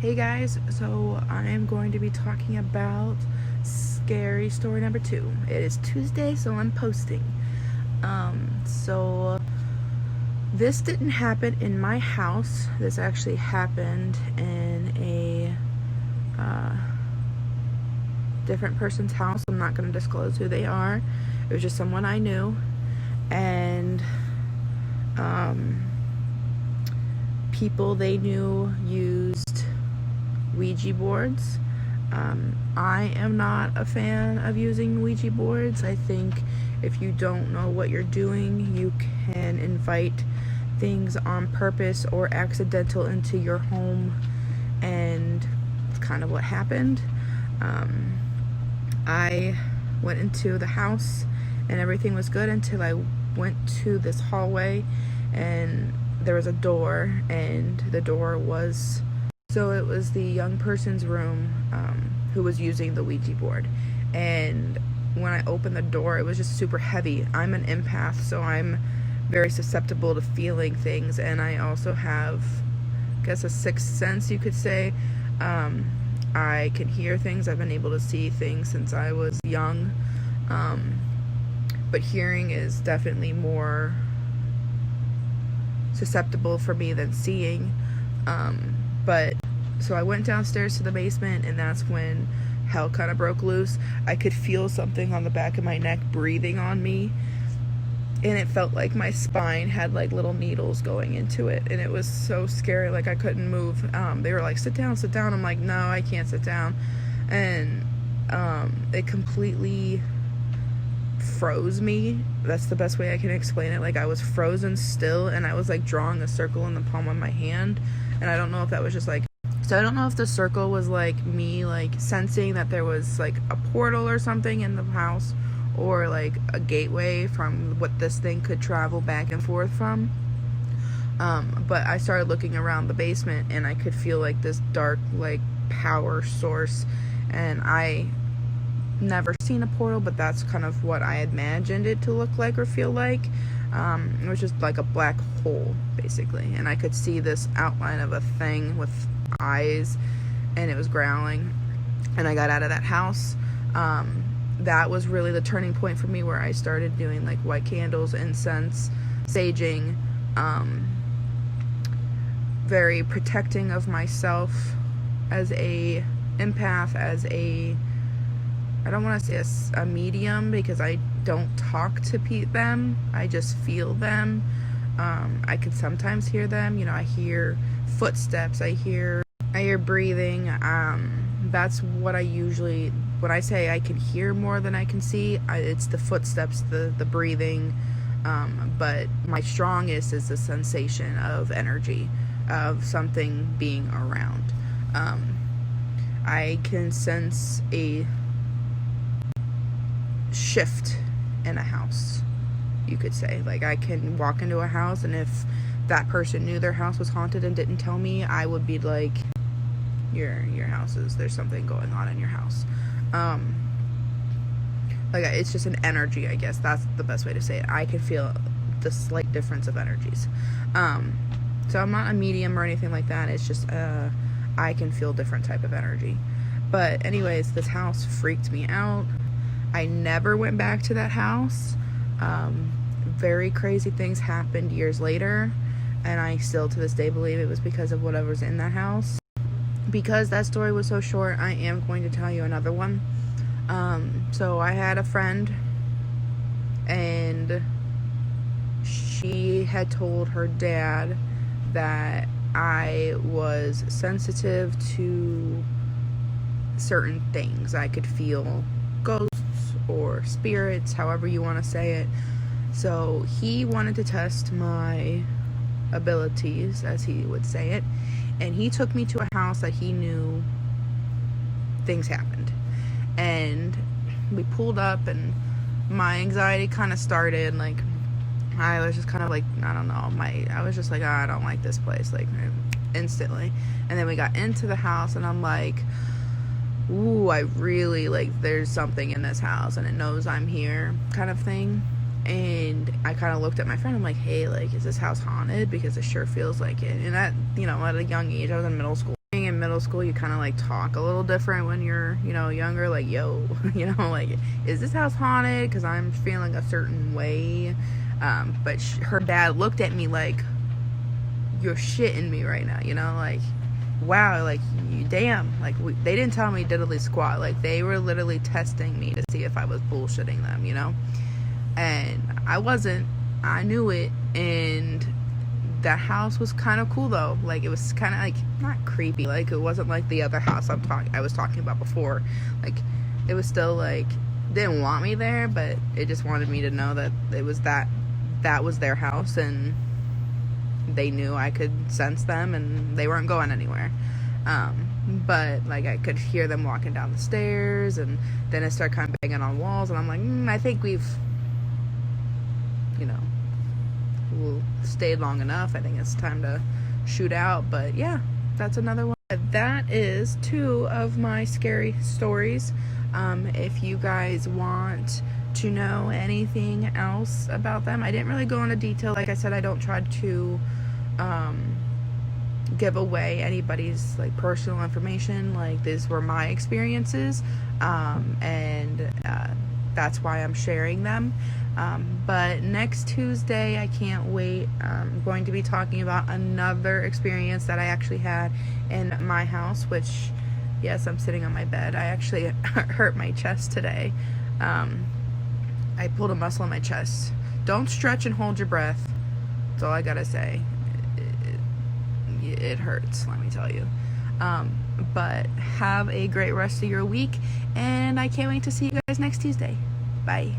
Hey guys, so I am going to be talking about scary story number 2. It is Tuesday, so I'm posting. So this didn't happen in my house. This actually happened in a different person's house. I'm not going to disclose who they are. It was just someone I knew, and people they knew used Ouija boards. I am not a fan of using Ouija boards. I think if you don't know what you're doing, you can invite things on purpose or accidental into your home, and it's kind of what happened. I went into the house and everything was good until I went to this hallway and there was a door, and the door was, so it was the young person's room who was using the Ouija board. And when I opened the door, it was just super heavy. I'm an empath, so I'm very susceptible to feeling things, and I also have, I guess, a sixth sense, you could say. I can hear things. I've been able to see things since I was young, but hearing is definitely more susceptible for me than seeing. But so I went downstairs to the basement, and that's when hell kind of broke loose. I could feel something on the back of my neck breathing on me, and it felt like my spine had like little needles going into it, and it was so scary. Like I couldn't move. They were like, sit down, sit down. I'm like, no, I can't sit down. And it completely froze me. That's the best way I can explain it. Like I was frozen still, and I was like drawing a circle in the palm of my hand, and I don't know if that was just like, so I don't know if the circle was like me like sensing that there was like a portal or something in the house, or like a gateway from what this thing could travel back and forth from. But I started looking around the basement, and I could feel like this dark like power source, and I never seen a portal, but that's kind of what I imagined it to look like or feel like. It was just like a black hole basically, and I could see this outline of a thing with eyes, and it was growling. And I got out of that house. That was really the turning point for me, where I started doing like white candles, incense, saging, very protecting of myself as a empath, as a, I don't want to say a medium, because I don't talk to them. I just feel them. I can sometimes hear them. You know, I hear footsteps. I hear breathing. That's what I usually, when I say I can hear more than I can see, it's the footsteps, the breathing. But my strongest is the sensation of energy, of something being around. I can sense a shift in a house, you could say. Like I can walk into a house, and if that person knew their house was haunted and didn't tell me, I would be like, your house is, there's something going on in your house. Like it's just an energy, I guess that's the best way to say it. I can feel the slight difference of energies. So I'm not a medium or anything like that. It's just I can feel different type of energy. But anyways, this house freaked me out. I never went back to that house. Very crazy things happened years later, and I still to this day believe it was because of whatever's in that house. Because that story was so short, I am going to tell you another one. So I had a friend, and she had told her dad that I was sensitive to certain things. I could feel ghosts or spirits, however you want to say it. So he wanted to test my abilities, as he would say it, and he took me to a house that he knew things happened. And we pulled up, and my anxiety kind of started. Like I was just kind of like, I don't know, I was just like, oh, I don't like this place, like instantly. And then we got into the house, and I'm like, ooh, I really, like, there's something in this house, and it knows I'm here, kind of thing. And I kind of looked at my friend. I'm like, hey, like, is this house haunted? Because it sure feels like it. And at, you know, at a young age, I was in middle school. in middle school, you kind of like talk a little different when you're, you know, younger. Like, yo, you know, like, is this house haunted? Because I'm feeling a certain way. But her dad looked at me like, you're shitting me right now, you know, like, wow, like, you damn, like, they didn't tell me diddly squat. Like, they were literally testing me to see if I was bullshitting them, you know. And I wasn't. I knew it. And that house was kind of cool though. Like, it was kind of like not creepy. Like, it wasn't like the other house I was talking about before. Like, it was still like, didn't want me there, but it just wanted me to know that it was that was their house, and they knew I could sense them, and they weren't going anywhere. But like, I could hear them walking down the stairs, and then it started kind of banging on walls, and I'm like, I think we've, you know, stayed long enough. I think it's time to shoot out. But yeah, that's another one. That is 2 of my scary stories. If you guys want to know anything else about them, I didn't really go into detail. Like I said, I don't try to give away anybody's like personal information. Like, these were my experiences, and that's why I'm sharing them. But next Tuesday, I can't wait. I'm going to be talking about another experience that I actually had in my house, which, yes, I'm sitting on my bed. I actually hurt my chest today. I pulled a muscle in my chest. Don't stretch and hold your breath. That's all I gotta say. It hurts, let me tell you. But have a great rest of your week, and I can't wait to see you guys next Tuesday. Bye.